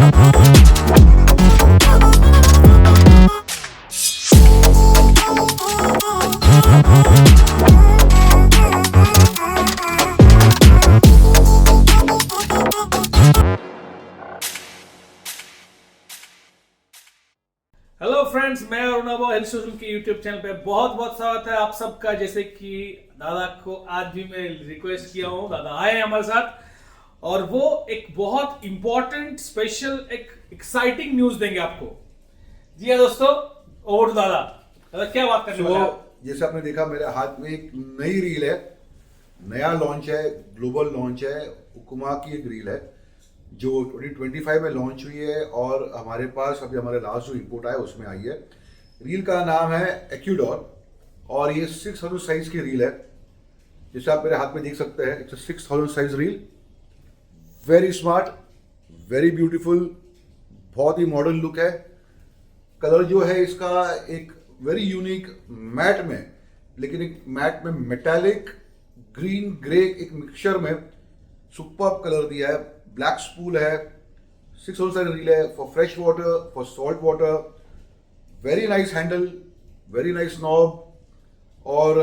Hello friends, मैं अरुणाबो hailstone के YouTube channel पे बहुत बहुत स्वागत है आप सबका। जैसे कि दादा को आज भी मैं रिक्वेस्ट किया हूँ, दादा आए हमारे साथ और वो एक बहुत इंपॉर्टेंट स्पेशल एक एक्साइटिंग न्यूज देंगे आपको। जी हाँ दोस्तों, ओवर टू दादा। दादा क्या बात करने वाले हैं आप? जैसे आपने देखा मेरे हाथ में एक नई रील है, नया लॉन्च है, ग्लोबल लॉन्च है। उकुमा की एक रील है जो 2025 में लॉन्च हुई है और हमारे पास अभी हमारे लास्ट जो इंपोर्ट आया उसमें आई है। रील का नाम है एक्यूडोर और ये 6000 साइज की रील है। जैसे आप मेरे हाथ में देख सकते हैं, it's 6000 size reel. Very smart, very beautiful, बहुत ही मॉडर्न लुक है। कलर जो है इसका एक वेरी यूनिक मैट में, लेकिन एक मैट में मेटालिक ग्रीन ग्रे एक मिक्सचर में सुपर्ब कलर दिया है। ब्लैक स्पूल है, 600 साइज रील है for fresh water, for salt water. Very nice handle, very nice knob और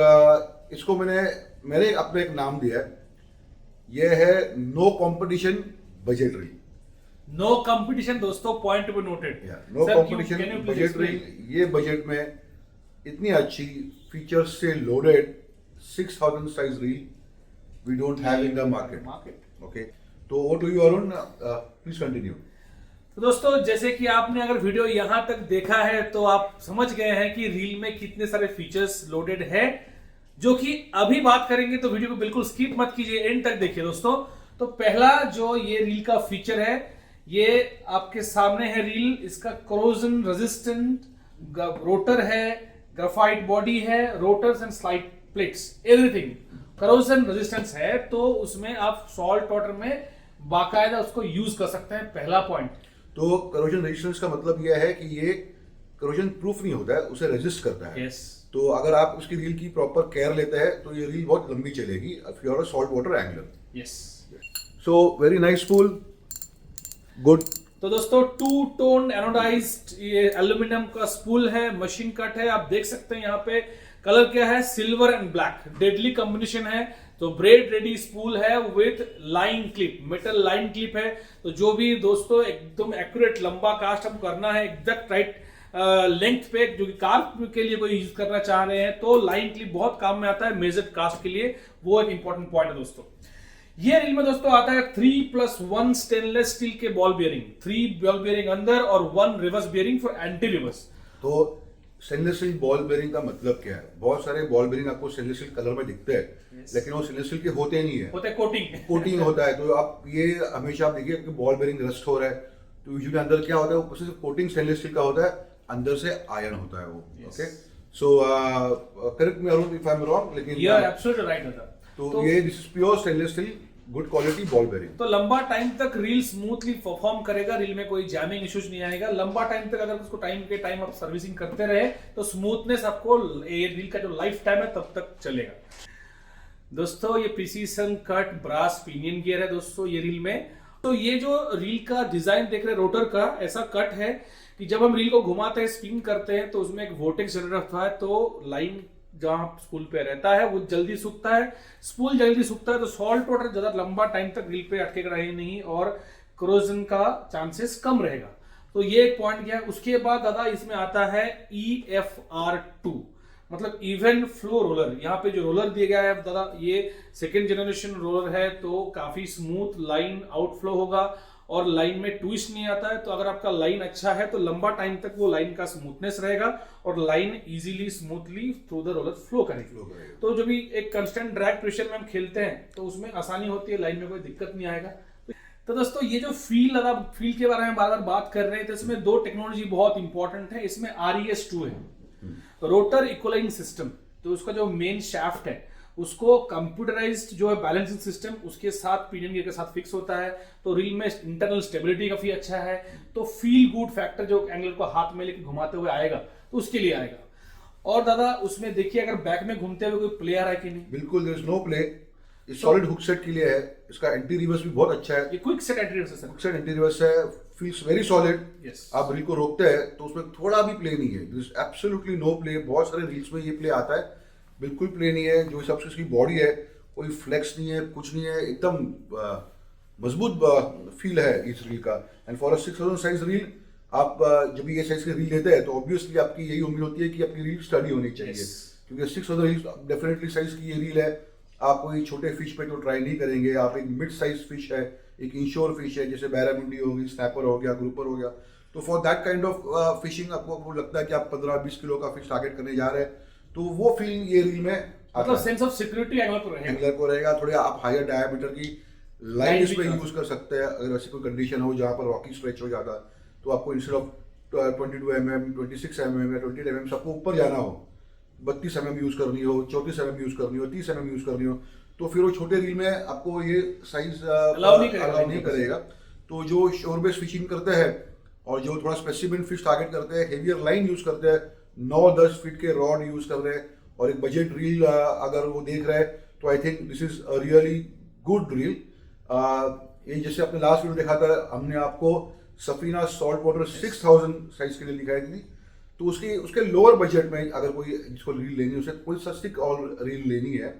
इसको मेरे अपने एक नाम दिया है। यह है no competition budget reel. No competition दोस्तों, point to be noted. No competition budget reel. ये बजट में इतनी अच्छी फीचर्स से loaded 6000 size reel we don't have in the market. Okay, तो वो to you Arun, please continue. तो दोस्तों, जैसे कि आपने अगर वीडियो यहां तक देखा है तो आप समझ गए हैं कि रील में कितने सारे फीचर्स लोडेड है, जो कि अभी बात करेंगे। तो वीडियो को बिल्कुल स्किप मत कीजिए, एंड तक देखिए दोस्तों। तो पहला जो ये रील का फीचर है, ये आपके सामने है रील। इसका कोरोजन रेजिस्टेंट रोटर है, ग्राफाइट बॉडी है, rotors and slide plates, everything corrosion resistance है। तो उसमें आप सॉल्ट वाटर में बाकायदा उसको यूज कर सकते हैं। पहला पॉइंट। तो करोजन रेजिस्टेंस का मतलब यह है कि ये करोजन प्रूफ नहीं होता है, उसे रेजिस्ट करता है। yes. तो अगर आप उसकी रील की प्रॉपर केयर लेते हैं तो ये रील बहुत लंबी चलेगी if you are a salt water angler. Yes, so very nice spool, good. तो दोस्तों, टू टोन एनोडाइज्ड ये एल्यूमिनियम का स्पूल है, मशीन कट है। आप देख सकते हैं यहाँ पे कलर क्या है, silver and black, deadly combination है। तो ब्रेड रेडी स्पूल है with line clip, metal line clip है। तो जो भी दोस्तों एकदम एक्यूरेट लंबा कास्ट हम करना है, एग्जैक्ट राइट लेंथ पे, जो कि कार के लिए कोई यूज करना चाह रहे हैं, तो लाइन क्लिप बहुत काम में आता है मेजर्ड कास्ट के लिए। वो एक इंपॉर्टेंट पॉइंट है दोस्तों। ये रील में दोस्तों आता है 3+1 स्टेनलेस स्टील के बॉल बियरिंग, 3 बॉल बियरिंग अंदर और 1 reverse bearing for anti reverse. तो स्टेनलेस स्टील बॉल बेयरिंग का मतलब क्या है? बहुत सारे बॉल बेयरिंग आपको स्टेनलेस स्टील कलर में दिखते हैं, लेकिन वो स्टेनलेस स्टील के होते नहीं है, होते कोटिंग होता है। तो आप ये हमेशा आप देखिए कि बॉल बेयरिंग रस्ट हो रहा है तो यूजुअली अंदर क्या होता है, वो सिर्फ कोटिंग स्टेनलेस स्टील का होता है, अंदर से आयरन होता है वो। Okay, so correct me Arun if I am wrong, लेकिन यू आर एब्सोल्युटली राइट दादा। तो ये this is pure stainless steel, good quality ball bearing. तो लंबा टाइम तक रील स्मूथली परफॉर्म करेगा, रील में कोई जैमिंग इश्यूज नहीं आएगा। लंबा टाइम तक अगर उसको टाइम के टाइम आप सर्विसिंग करते रहे तो स्मूथनेस आपको ये रील का जो लाइफ टाइम है तब तक चलेगा। दोस्तों, ये precision cut brass pinion gear है दोस्तों ये रील में। तो ये जो रील का डिजाइन देख रहे हैं रोटर का, ऐसा कट है कि जब हम रील को घुमाते हैं, स्पिन करते हैं, तो उसमें एक वोर्टेक्स जनरेट होता है। तो लाइन जहां स्पूल पे रहता है वो जल्दी सूखता है, स्पूल जल्दी सूखता है। तो सॉल्ट वाटर ज्यादा लंबा टाइम तक रील पे अटके रहे नहीं और कोरोजन का चांसेस कम रहेगा। तो ये एक पॉइंट गया। उसके बाद दादा इसमें आता है EFR2, मतलब इवन फ्लो रोलर। यहाँ पे जो रोलर दिया गया है दादा, ये सेकेंड जनरेशन रोलर है, तो काफी स्मूथ लाइन आउटफ्लो होगा और लाइन में ट्विस्ट नहीं आता है। तो अगर आपका लाइन अच्छा है तो लंबा टाइम तक वो लाइन का स्मूथनेस रहेगा और line easily smoothly through the roller flow करेगी। तो जो भी एक कांस्टेंट ड्रैग प्रेशर में हम खेलते हैं तो उसमें आसानी होती है, लाइन में कोई दिक्कत नहीं आएगा। तो दोस्तों, ये जो फील के बारे में बार बार बात कर रहे हैं, तो इसमें 2 टेक्नोलॉजी बहुत इंपॉर्टेंट है। इसमें RES2 है, रोटर इक्वलाइजिंग सिस्टम। तो उसका जो मेन शाफ्ट है उसको कंप्यूटराइज्ड जो है बैलेंसिंग सिस्टम उसके साथ पिनियन गियर के साथ फिक्स होता है। तो रील में इंटरनल स्टेबिलिटी काफी अच्छा है। तो फील गुड फैक्टर जो एंगलर को हाथ में लेके घुमाते हुए आएगा तो उसके लिए आएगा। और दादा उसमें देखिए, अगर बैक में घूमते हुए कोई प्ले आ रहा है कि नहीं? बिल्कुल, देयर इज नो प्ले। ये सॉलिड हुक सेट के लिए है, इसका एंटी रिवर्स भी बहुत अच्छा है। ये क्विक सेट एंटी रिवर्स है sir. Hook set anti reverse है, फील्स वेरी सॉलिड। Yes. आप रील को रोकते हैं तो उसमें थोड़ा भी प्ले नहीं है, दिस एब्सोल्युटली नो प्ले। बहुत सारे रील्स में ये प्ले आता है, बिल्कुल प्ले नहीं है। जो हिसाब से इसकी बॉडी है, कोई फ्लेक्स नहीं है, कुछ नहीं है, एकदम मजबूत फील है इस रील का। And for a 6000 size reel, आप जब ये साइज की रील लेते हैं तो ऑब्वियसली आपकी यही उम्मीद होती है कि आपकी रील स्टडी होनी चाहिए। Yes. क्योंकि 6000 रील डेफिनेटली साइज की ये रील है। आप कोई छोटे फिश पे तो ट्राई नहीं करेंगे, आप एक मिड साइज फिश है, एक इंश्योर फिश है, जैसे बैरामुंडी होगी, स्नैपर हो गया, ग्रुपर हो गया, तो for that kind of fishing आपको लगता है कि आप 15-20 किलो का फिश टारगेट करने जा रहे हैं, तो वो फीलिंग ये रील में मतलब सेंस ऑफ सिक्योरिटी एंगल पर रहेगा। एंगलर को रहेगा। थोड़े आप हायर डायमीटर की लाइन Line इसमें भी यूज कर सकते हैं। अगर ऐसी कोई कंडीशन हो जहाँ पर रॉकी स्ट्रेच हो जाता है, तो आपको इंस्टेड ऑफ 22 mm, 26 mm या 20 mm सबको ऊपर जाना हो, 32 mm यूज करनी हो, 34 mm यूज करनी हो, 30 mm यूज करनी हो, तो फिर वो छोटे रील में आपको ये साइज अलाउ नहीं करेगा। तो जो शोर बेस फिशिंग करते हैं और जो थोड़ा स्पेसिमेन फिश टारगेट करते हैं, हेवियर लाइन यूज करते हैं, 9-10 फीट के रॉड यूज कर रहे हैं, और एक बजट रील अगर वो देख रहे हैं, तो I think this is a really good reel. ये जैसे आपने लास्ट वीडियो देखा था, हमने आपको सफीना सॉल्ट वाटर 6000 साइज के लिए दिखाई थी, तो उसके लोअर बजट में अगर कोई जिसको रील लेनी है, उसे कोई सस्ती और रील लेनी है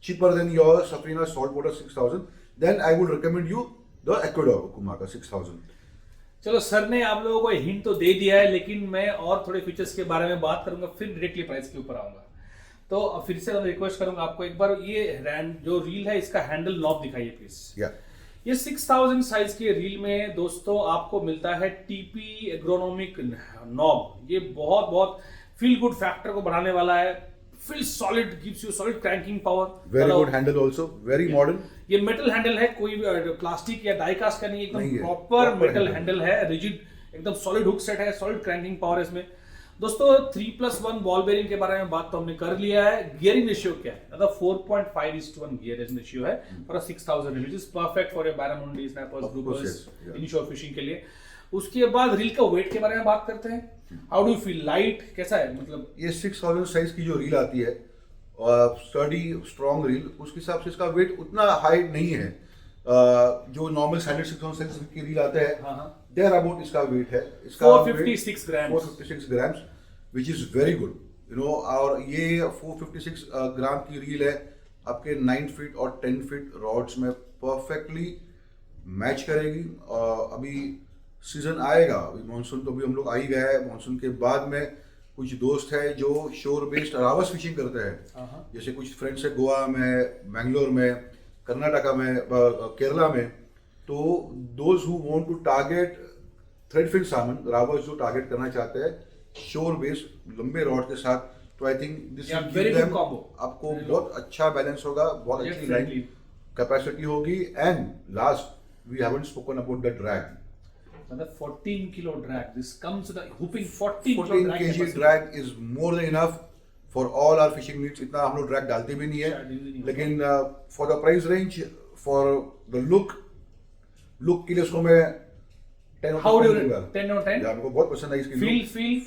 cheaper than your Safina saltwater 6000, then I would recommend you the Ecuador Okuma का 6000। चलो सर ने आप लोगों को हिंट तो दे दिया है, लेकिन मैं और थोड़े फीचर्स के बारे में बात करूंगा, फिर डायरेक्टली प्राइस के ऊपर आऊंगा। तो फिर से मैं रिक्वेस्ट करूंगा आपको, एक बार ये जो रील है इसका हैंडल नॉब दिखाइए प्लीज। ये 6000 साइज के रील में दोस्तों आपको मिलता है टीपी एग्रोनॉमिक नॉब। ये बहुत बहुत फील गुड फैक्टर को बढ़ाने वाला है। Feel solid, gives you solid cranking power. Very good handle also, very modern. ये मेटल हैंडल है, कोई प्लास्टिक या डाई कास्ट का नहीं, एकदम प्रॉपर मेटल हैंडल है, रिजिड, एकदम सॉलिड हुक सेट है, सॉलिड क्रैंकिंग पावर है इसमें। दोस्तों 3+1 बॉल बेयरिंग के बारे में बात तो हमने कर लिया है। गियरिंग रेशियो क्या है? मतलब 4.5:1 गियरिंग रेशियो है for 6000 reel, is perfect for your barramundi, snappers, groupers, inshore fishing के लिए। उसके बाद रील का वेट के बारे में बात करते हैं। हाउ डू फील, लाइट कैसा है? मतलब ये 6000 साइज की जो रील आती है, स्टडी स्ट्रॉन्ग रील, उसके हिसाब से इसका वेट उतना हाई नहीं है। जो नॉर्मल स्टैंडर्ड 6000 साइज की रील आते हैं, देयर अबाउट इसका वेट है, इसका 456 ग्राम, 456 grams, which is very good, you know. और ये 456 ग्राम की रील है, आपके 9 फीट और 10 फीट रॉड्स में परफेक्टली मैच करेगी। अभी सीजन आएगा, अभी मानसून तो अभी हम लोग आ ही गया है। मानसून के बाद में कुछ दोस्त है जो शोर बेस्ड रावस फिशिंग करते हैं, जैसे कुछ फ्रेंड्स है गोवा में, मैंगलोर में, कर्नाटका में, केरला में। तो those who want to target threadfin salmon, रावस जो टारगेट करना चाहते हैं शोर बेस्ड लंबे रॉड के साथ, तो I think this will give them, आपको बहुत अच्छा बैलेंस होगा, बहुत अच्छी लाइन कैपेसिटी होगी। And last we haven't spoken about the drag, मतलब 14 kilo drag, this comes with a whopping 14 kg drag is more than enough for all our fishing needs. इतना हम लोग ड्रैग डालते भी नहीं है, लेकिन for the price range, for the look के लिए उसको मैं 10 How do you rate? 10 out of 10? हमको बहुत पसंद आई इसकी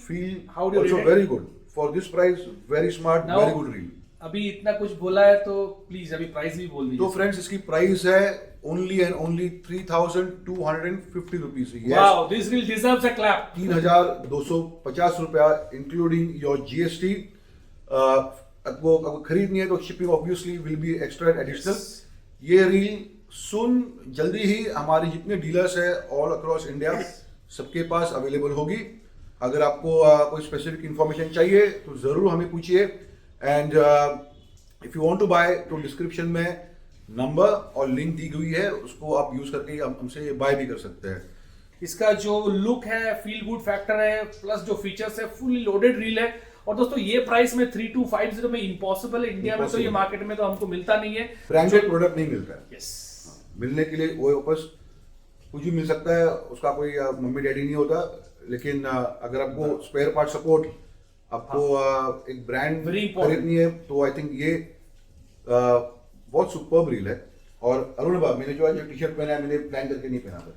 feel how do you also rate it? very good for this price, very smart, Now, very good reel। अभी इतना कुछ बोला है तो प्लीज अभी प्राइस भी बोल दीजिए। तो फ्रेंड्स इसकी प्राइस है only and only 3250 rupees. Wow, this reel deserves a clap. 3250 रुपया इंक्लूडिंग योर जीएसटी। आपको खरीदनी है तो shipping obviously will be extra additional. ये रील सुन जल्दी ही हमारे जितने डीलर्स है ऑल अक्रॉस इंडिया सबके पास अवेलेबल होगी। अगर आपको कोई स्पेसिफिक इंफॉर्मेशन चाहिए तो जरूर हमें पूछिए। And if you want to buy तो डिस्क्रिप्शन में नंबर और लिंक दी हुई है, उसको आप यूज करके हमसे बाय भी कर सकते हैं। इसका जो लुक है, फील गुड फैक्टर है, प्लस जो फीचर्स है, फुली लोडेड रील है। और दोस्तों ये प्राइस में 3250 में इम्पॉसिबल है इंडिया में, तो ये मार्केट में तो हमको मिलता नहीं है। ब्रांडेड प्रोडक्ट नहीं मिलता है। यस, मिलने के लिए वो वापस कुछ भी मिल सकता है, उसका कोई मम्मी डैडी नहीं होता। लेकिन अगर आपको स्पेयर पार्ट सपोर्ट, आपको एक ब्रांड खरीदनी है, तो आई थिंक ये बहुत सुपर्ब रील है। और अरुण बाबा, मैंने जो आज टी शर्ट पहना है, मैंने प्लान करके नहीं पहना था।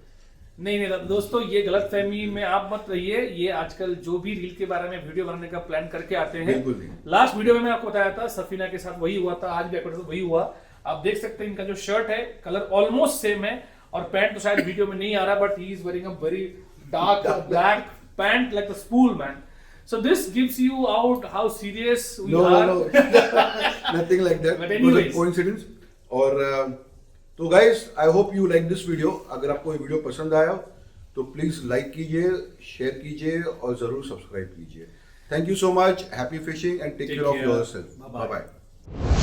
नहीं दोस्तों, ये गलत फहमी में आप मत रहिए। ये आजकल जो भी रील के बारे में वीडियो बनाने का प्लान करके आते हैं, बिल्कुल नहीं। लास्ट वीडियो में मैं आपको बताया था सफीना के साथ वही हुआ था, आज भी आपके साथ वही हुआ। आप देख सकते हैं इनका जो शर्ट है कलर ऑलमोस्ट सेम है, और पैंट तो शायद वीडियो में नहीं आ रहा, but he is wearing a very dark black pant like the spool man. So this gives you out how serious we are. No. Nothing like that. But It was a anyways. coincidence. और तो guys I hope you like this video. अगर आपको ये video पसंद आया तो please like कीजिए, share कीजिए और जरूर सब्सक्राइब कीजिए. Thank you so much. Happy fishing and take care of care. Yourself. Bye-bye. Bye bye.